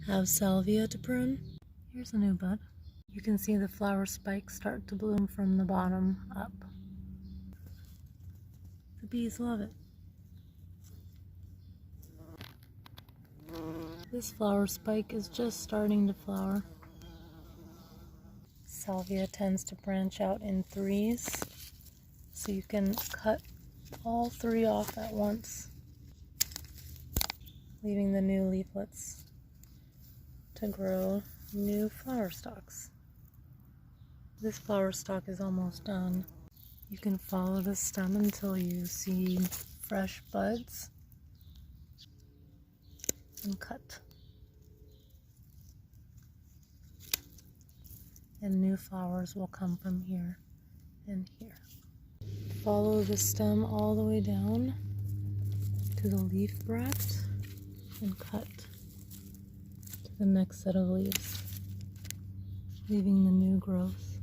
have salvia to prune. Here's a new bud. You can see the flower spikes start to bloom from the bottom up. The bees love it. This flower spike is just starting to flower. Salvia tends to branch out in threes, so you can cut all three off at once, leaving the new leaflets to grow new flower stalks. This flower stalk is almost done. You can follow the stem until you see fresh buds and cut. And new flowers will come from here and here. Follow the stem all the way down to the leaf bract and cut to the next set of leaves, leaving the new growth.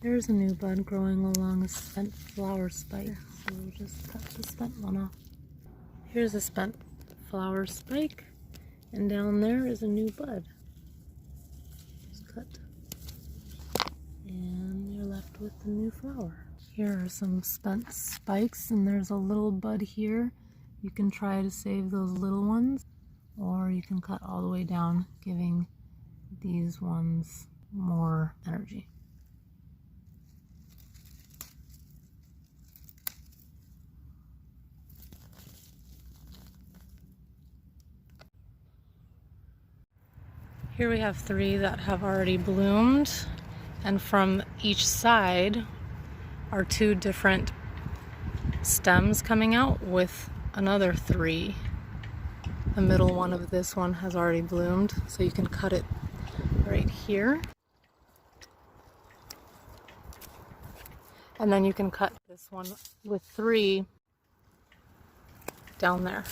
There's a new bud growing along a spent flower spike, so we'll just cut the spent one off. Here's a spent flower spike, and down there is a new bud. Just cut, and you're left with the new flower. Here are some spent spikes, and there's a little bud here. You can try to save those little ones, or you can cut all the way down, giving these ones more energy. Here we have three that have already bloomed, and from each side are two different stems coming out with another three. The middle one of this one has already bloomed, so you can cut it right here. And then you can cut this one with three down there.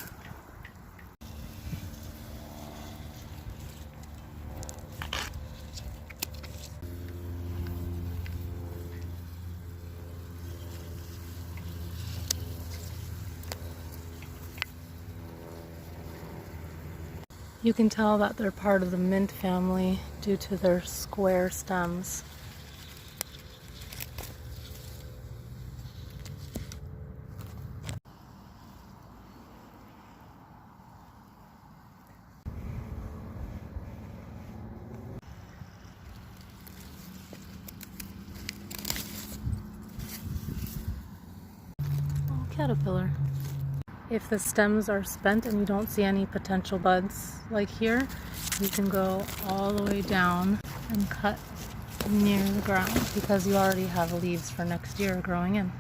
You can tell that they're part of the mint family due to their square stems. Oh, caterpillar. If the stems are spent and you don't see any potential buds like here, you can go all the way down and cut near the ground because you already have leaves for next year growing in.